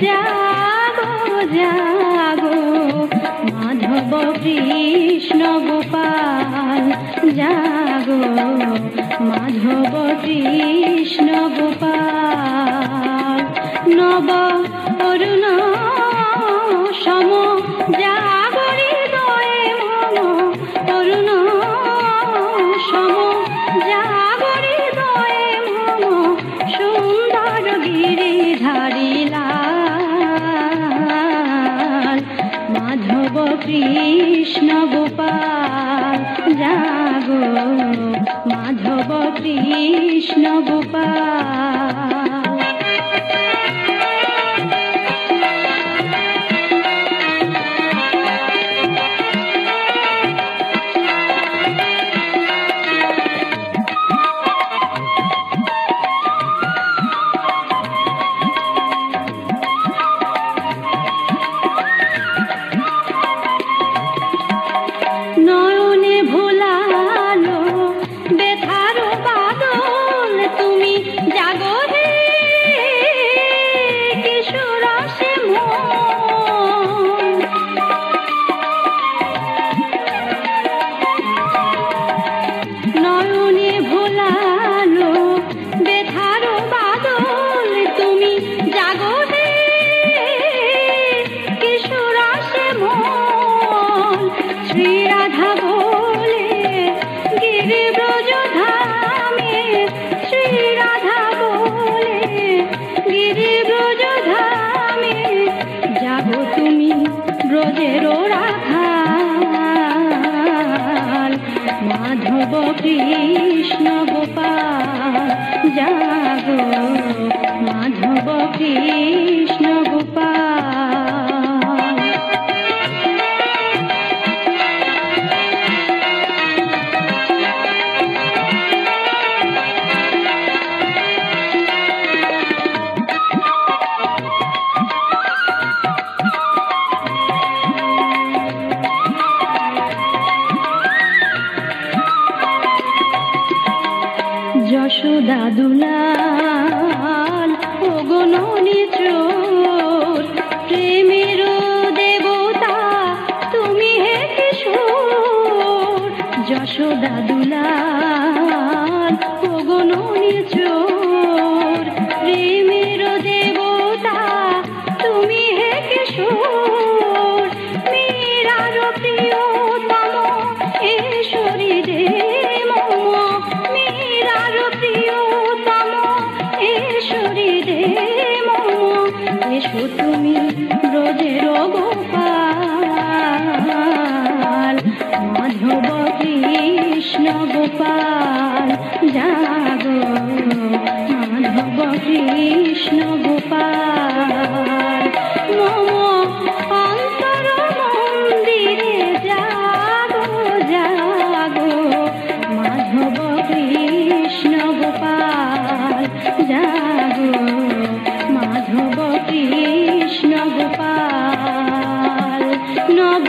জাগো জাগো মাধব কৃষ্ণ গোপাল জাগো মাধব কৃষ্ণ গোপাল নব অরুণ সম জাগো হৃদয়ে মম অরুণ সম জাগো হৃদয়ে মম সুন্দর গিরিধারী লাল মাধব কৃষ্ণ গোপাল জাগো মাধব কৃষ্ণ গোপাল নয়নে ভোলালো বেথার বাদল তুমি জাগো হে কিশোরাসে মন নয়নে ভোলালো বেথার বাদল তুমি জাগো হে কিশোরাসে মন শ্রী রাধা বলে গিরিব্রজ ধামে শ্রী রাধা বলে গিরিব্রজ ধামে যাবো তুমি ব্রজের রাখাল মাধব কৃষ্ণ গোপাল জাগো মাধব কৃষ্ণ গোপাল যশোদা দুলাল ওগো ননি চোর প্রেমের দেবতা তুমি হে কিশোর যশোদা দুলাল ওগো ননি চোর প্রেমের দেবতা তুমি হে কিশোর মীরার প্রিয়তম ঈশ্বরী রে মম মীরার প্রিয়তম ঈশ্বরী রে মম এসো তুমি ব্রজের গোপাল মাধব কৃষ্ণ গোপাল জাগো মাধব কৃষ্ণ গোপাল মম অন্তর মন্দিরে জাগো জাগো মাধব কৃষ্ণ গোপাল জাগো মাধব কৃষ্ণ গোপাল নব